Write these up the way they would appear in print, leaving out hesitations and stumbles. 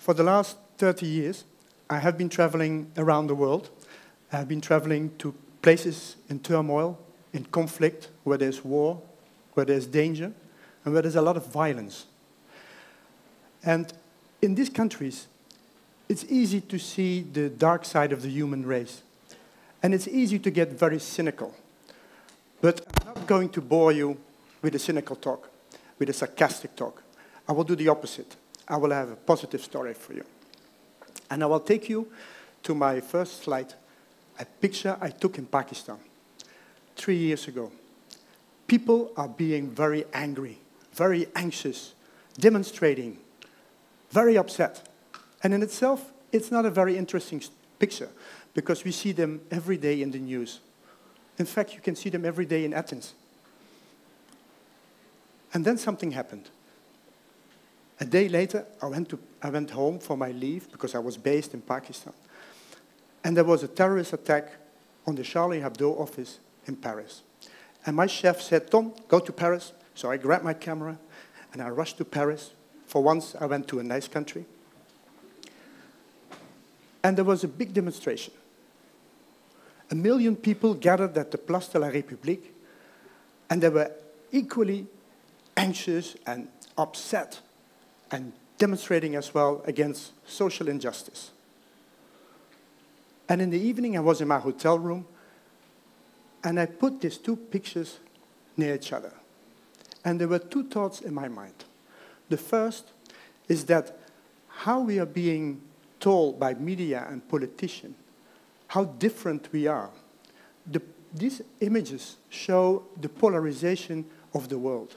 For the last 30 years, I have been traveling around the world. I have been traveling to places in turmoil, in conflict, where there's war, where there's danger, and where there's a lot of violence. And in these countries, it's easy to see the dark side of the human race. And it's easy to get very cynical. But I'm not going to bore you with a cynical talk, with a sarcastic talk. I will do the opposite. I will have a positive story for you. And I will take you to my first slide, a picture I took in Pakistan 3 years ago. People are being very angry, very anxious, demonstrating, very upset. And in itself, it's not a very interesting picture, because we see them every day in the news. In fact, you can see them every day in Athens. And then something happened. A day later, I went home for my leave, because I was based in Pakistan. And there was a terrorist attack on the Charlie Hebdo office in Paris. And my chef said, Tom, go to Paris. So I grabbed my camera, and I rushed to Paris. For once, I went to a nice country. And there was a big demonstration. 1 million people gathered at the Place de la République, and they were equally anxious and upset and demonstrating as well against social injustice. And in the evening, I was in my hotel room, and I put these two pictures near each other. And there were two thoughts in my mind. The first is that how we are being told by media and politicians how different we are. These images show the polarization of the world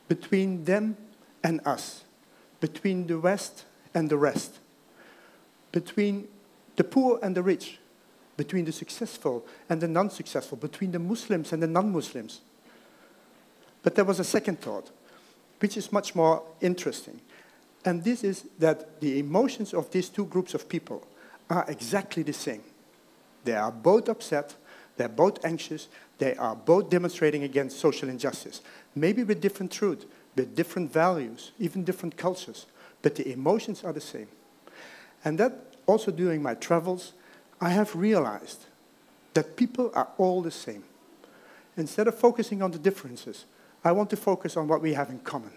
between them and us, between the West and the rest, between the poor and the rich, between the successful and the non-successful, between the Muslims and the non-Muslims. But there was a second thought, which is much more interesting. And this is that the emotions of these two groups of people are exactly the same. They are both upset, they're both anxious, they are both demonstrating against social injustice. Maybe with different truth, with different values, even different cultures, but the emotions are the same. And that also during my travels, I have realized that people are all the same. Instead of focusing on the differences, I want to focus on what we have in common.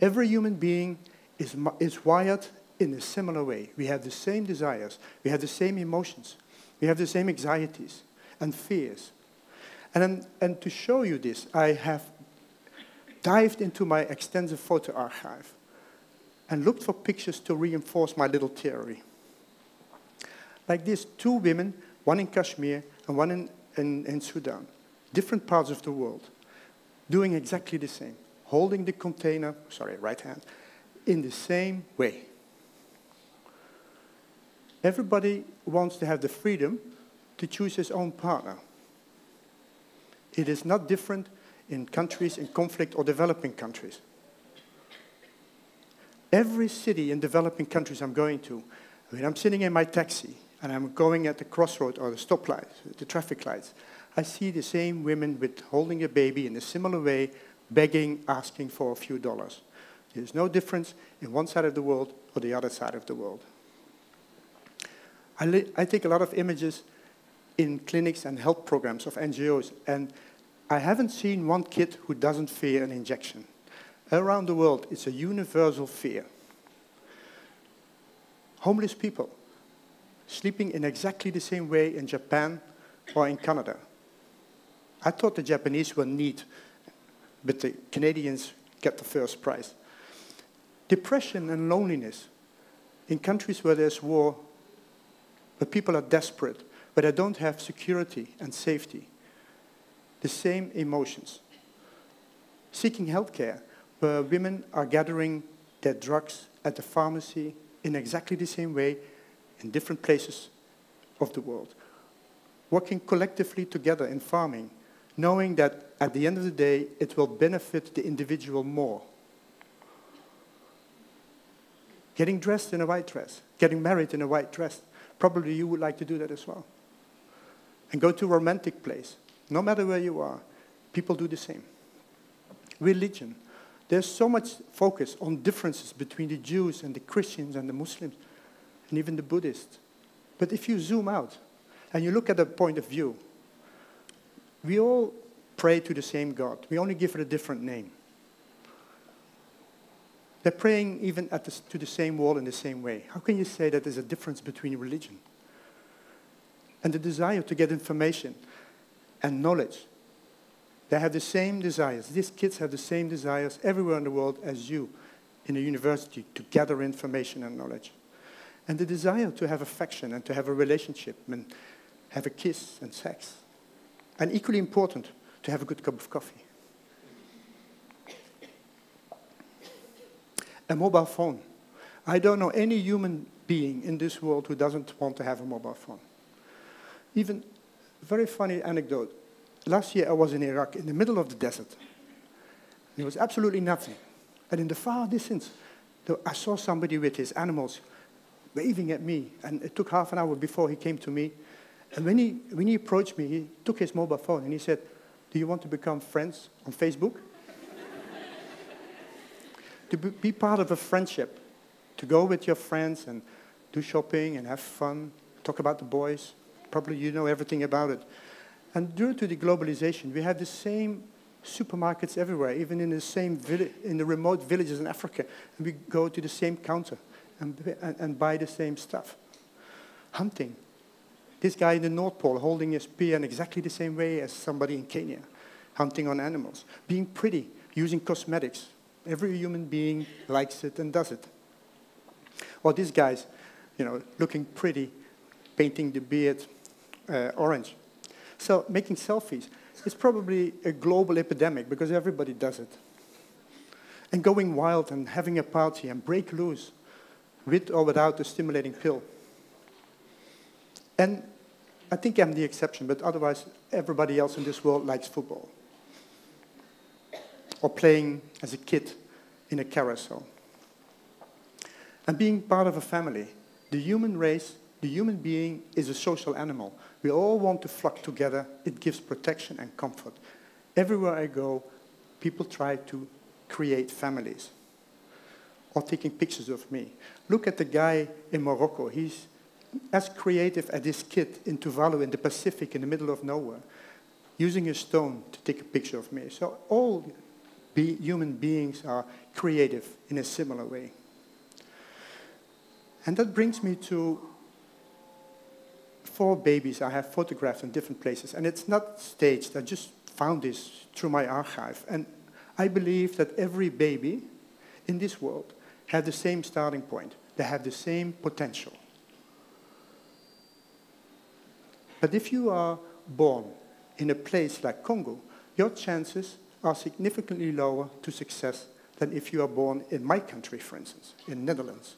Every human being is wired in a similar way. We have the same desires, we have the same emotions, we have the same anxieties and fears. And to show you this, I have dived into my extensive photo archive and looked for pictures to reinforce my little theory. Like these two women, one in Kashmir and one in Sudan, different parts of the world, doing exactly the same, holding the container, right hand, in the same way. Everybody wants to have the freedom to choose his own partner. It is not different in countries in conflict or developing countries. Every city in developing countries I'm going to, when I'm sitting in my taxi and I'm going at the crossroad or the stoplight, the traffic lights, I see the same women with holding a baby in a similar way, begging, asking for a few dollars. There's no difference in one side of the world or the other side of the world. I take a lot of images in clinics and health programs of NGOs, and I haven't seen one kid who doesn't fear an injection. Around the world, it's a universal fear. Homeless people, sleeping in exactly the same way in Japan or in Canada. I thought the Japanese were neat, but the Canadians get the first prize. Depression and loneliness in countries where there's war, where people are desperate, where they don't have security and safety. The same emotions. Seeking healthcare, where women are gathering their drugs at the pharmacy in exactly the same way in different places of the world. Working collectively together in farming, knowing that at the end of the day, it will benefit the individual more. Getting dressed in a white dress, getting married in a white dress. Probably you would like to do that as well. And go to a romantic place. No matter where you are, people do the same. Religion. There's so much focus on differences between the Jews and the Christians and the Muslims, and even the Buddhists. But if you zoom out and you look at a point of view, we all pray to the same God. We only give it a different name. They're praying even to the same wall in the same way. How can you say that there's a difference between religion? And the desire to get information and knowledge. They have the same desires. These kids have the same desires everywhere in the world as you in a university to gather information and knowledge. And the desire to have affection and to have a relationship and have a kiss and sex. And equally important, to have a good cup of coffee. A mobile phone. I don't know any human being in this world who doesn't want to have a mobile phone. Even a very funny anecdote. Last year I was in Iraq, in the middle of the desert. There was absolutely nothing. And in the far distance, I saw somebody with his animals waving at me. And it took half an hour before he came to me. And when he approached me, he took his mobile phone and he said, "Do you want to become friends on Facebook?" To be part of a friendship, to go with your friends and do shopping and have fun, talk about the boys. Probably you know everything about it. And due to the globalization, we have the same supermarkets everywhere, even in the same in the remote villages in Africa. And we go to the same counter and buy the same stuff. Hunting. This guy in the North Pole holding his spear in exactly the same way as somebody in Kenya, hunting on animals. Being pretty, using cosmetics. Every human being likes it and does it. Or these guys, looking pretty, painting the beard orange. So making selfies is probably a global epidemic because everybody does it. And going wild and having a party and break loose with or without a stimulating pill. And I think I'm the exception, but otherwise everybody else in this world likes football. Or playing as a kid in a carousel. And being part of a family. The human race, the human being is a social animal. We all want to flock together. It gives protection and comfort. Everywhere I go, people try to create families. Or taking pictures of me. Look at the guy in Morocco. He's as creative as this kid in Tuvalu in the Pacific in the middle of nowhere, using a stone to take a picture of me. So all human beings are creative in a similar way. And that brings me to 4 babies I have photographed in different places. And it's not staged. I just found this through my archive. And I believe that every baby in this world has the same starting point. They have the same potential. But if you are born in a place like Congo, your chances are significantly lower to success than if you are born in my country, for instance, in the Netherlands.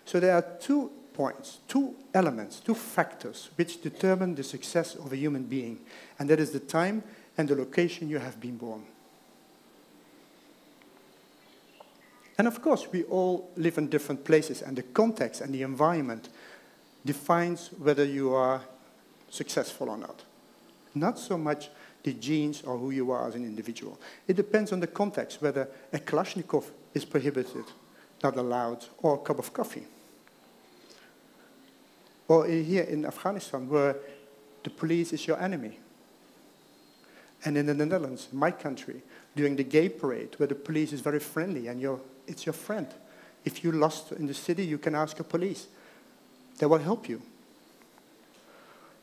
So there are 2 points, 2 elements, 2 factors which determine the success of a human being, and that is the time and the location you have been born. And of course, we all live in different places, and the context and the environment defines whether you are successful or not. Not so much the genes or who you are as an individual. It depends on the context, whether a Kalashnikov is prohibited, not allowed, or a cup of coffee. Or here in Afghanistan, where the police is your enemy. And in the Netherlands, my country, during the gay parade, where the police is very friendly and it's your friend. If you're lost in the city, you can ask the police. They will help you.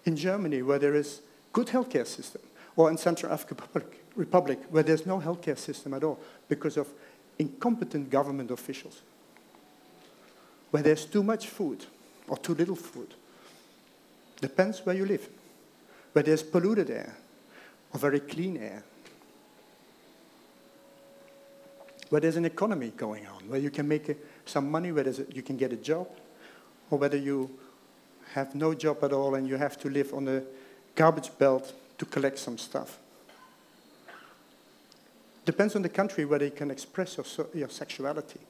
In Germany, where there is good healthcare system, or in Central African Republic, where there's no healthcare system at all because of incompetent government officials, where there's too much food or too little food. Depends where you live. Where there's polluted air or very clean air. Where there's an economy going on, where you can make some money, where you can get a job, or whether you have no job at all and you have to live on a garbage belt to collect some stuff. Depends on the country whether you can express your sexuality.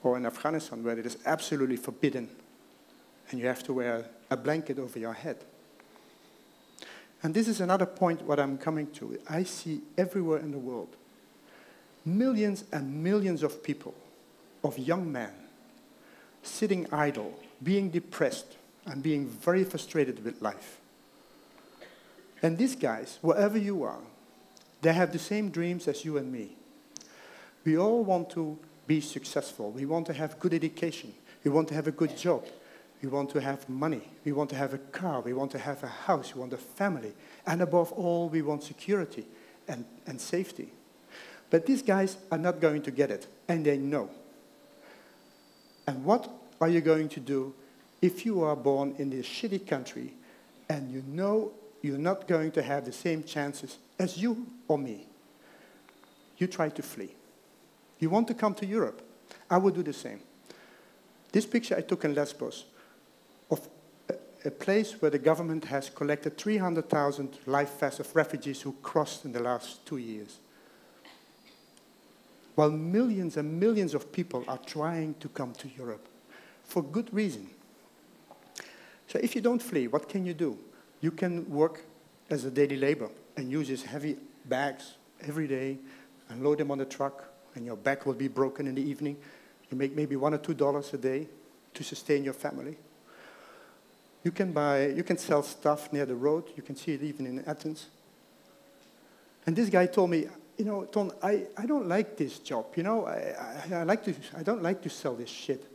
Or in Afghanistan, where it is absolutely forbidden and you have to wear a blanket over your head. And this is another point what I'm coming to. I see everywhere in the world millions and millions of people, of young men, sitting idle, being depressed, and being very frustrated with life. And these guys, wherever you are, they have the same dreams as you and me. We all want to be successful. We want to have good education. We want to have a good job. We want to have money. We want to have a car. We want to have a house. We want a family. And above all, we want security and safety. But these guys are not going to get it, and they know. And what are you going to do if you are born in this shitty country and you know you're not going to have the same chances as you or me? You try to flee. You want to come to Europe. I would do the same. This picture I took in Lesbos of a place where the government has collected 300,000 life vests of refugees who crossed in the last 2 years. While millions and millions of people are trying to come to Europe for good reason. So if you don't flee, what can you do? You can work as a daily labor and use these heavy bags every day and load them on the truck, and your back will be broken in the evening. You make maybe $1 or $2 a day to sustain your family. You can sell stuff near the road. You can see it even in Athens. And this guy told me, you know, Ton, I don't like this job. You know, I don't like to sell this shit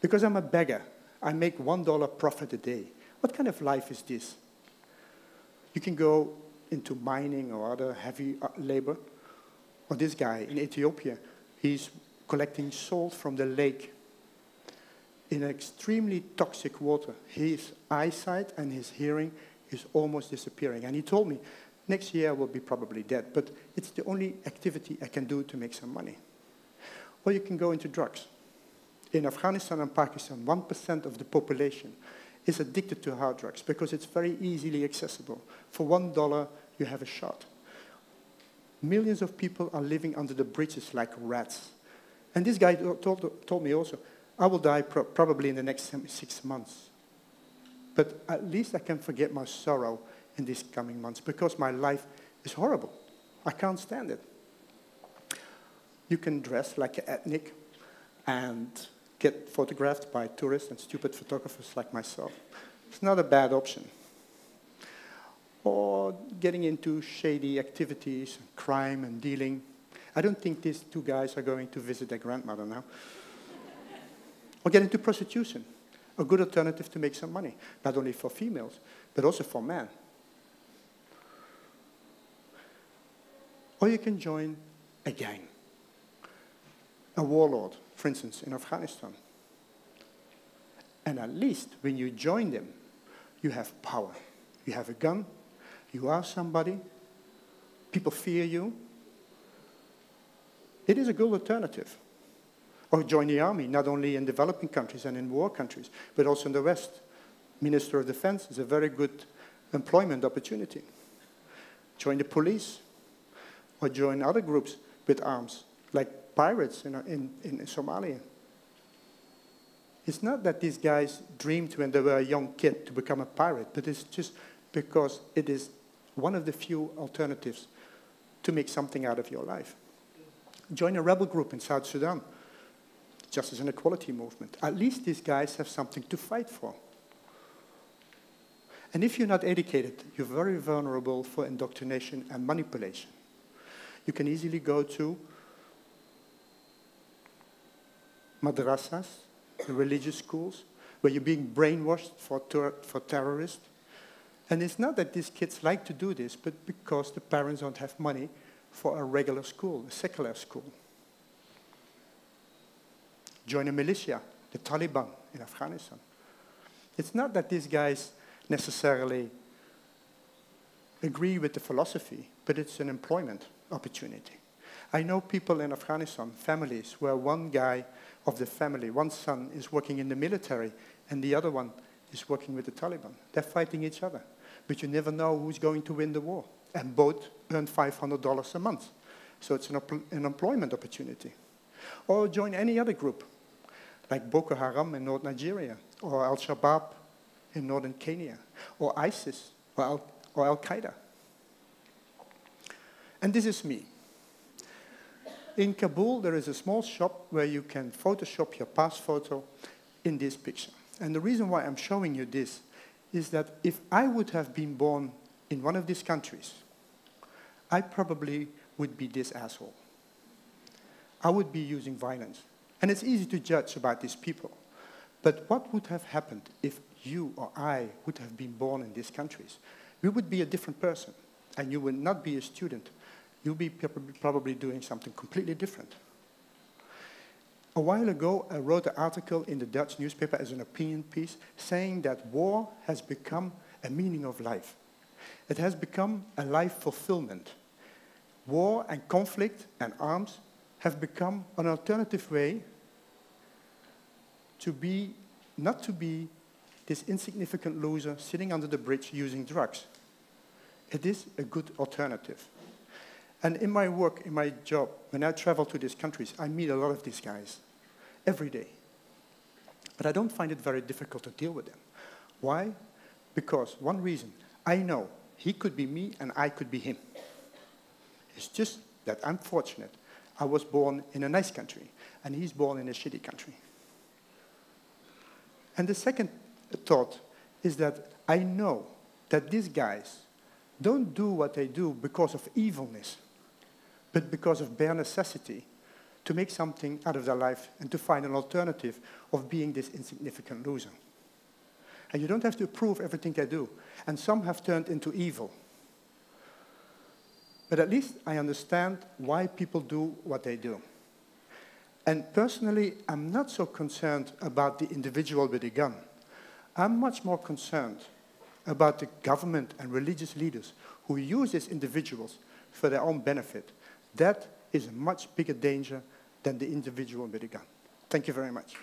because I'm a beggar. I make $1 profit a day. What kind of life is this? You can go into mining or other heavy labor. Or this guy in Ethiopia, he's collecting salt from the lake in extremely toxic water. His eyesight and his hearing is almost disappearing. And he told me, next year I will be probably dead, but it's the only activity I can do to make some money. Or you can go into drugs. In Afghanistan and Pakistan, 1% of the population is addicted to hard drugs because it's very easily accessible. For $1, you have a shot. Millions of people are living under the bridges like rats. And this guy told me also, I will die probably in the next 6 months. But at least I can forget my sorrow in these coming months because my life is horrible. I can't stand it. You can dress like an ethnic and get photographed by tourists and stupid photographers like myself. It's not a bad option. Or getting into shady activities, crime and dealing. I don't think these two guys are going to visit their grandmother now. Or get into prostitution, a good alternative to make some money, not only for females, but also for men. Or you can join a gang, a warlord, for instance, in Afghanistan. And at least when you join them, you have power. You have a gun. You are somebody. People fear you. It is a good alternative. Or join the army, not only in developing countries and in war countries, but also in the West. Minister of Defense is a very good employment opportunity. Join the police, or join other groups with arms, like pirates in Somalia. It's not that these guys dreamed when they were a young kid to become a pirate, but it's just because it is one of the few alternatives to make something out of your life. Join a rebel group in South Sudan, justice and equality movement. At least these guys have something to fight for. And if you're not educated, you're very vulnerable for indoctrination and manipulation. You can easily go to madrasas, religious schools, where you're being brainwashed for terrorists. And it's not that these kids like to do this, but because the parents don't have money for a regular school, a secular school. Join a militia, the Taliban in Afghanistan. It's not that these guys necessarily agree with the philosophy, but it's an employment opportunity. I know people in Afghanistan, families, where one guy of the family, one son is working in the military, and the other one is working with the Taliban. They're fighting each other, but you never know who's going to win the war. And both earn $500 a month. So it's an employment opportunity. Or join any other group, like Boko Haram in North Nigeria, or Al-Shabaab in northern Kenya, or ISIS, or Al-Qaeda. And this is me. In Kabul, there is a small shop where you can Photoshop your pass photo in this picture. And the reason why I'm showing you this is that if I would have been born in one of these countries, I probably would be this asshole. I would be using violence. And it's easy to judge about these people. But what would have happened if you or I would have been born in these countries? We would be a different person. And you would not be a student. You'll be probably doing something completely different. A while ago, I wrote an article in the Dutch newspaper as an opinion piece saying that war has become a meaning of life. It has become a life fulfillment. War and conflict and arms have become an alternative way to be, not to be this insignificant loser sitting under the bridge using drugs. It is a good alternative. And in my work, in my job, when I travel to these countries, I meet a lot of these guys every day. But I don't find it very difficult to deal with them. Why? Because one reason, I know he could be me and I could be him. It's just that I'm fortunate. I was born in a nice country and he's born in a shitty country. And the second thought is that I know that these guys don't do what they do because of evilness, but because of bare necessity to make something out of their life and to find an alternative of being this insignificant loser. And you don't have to approve everything they do. And some have turned into evil. But at least I understand why people do what they do. And personally, I'm not so concerned about the individual with a gun. I'm much more concerned about the government and religious leaders who use these individuals for their own benefit. That is a much bigger danger than the individual with a gun. Thank you very much.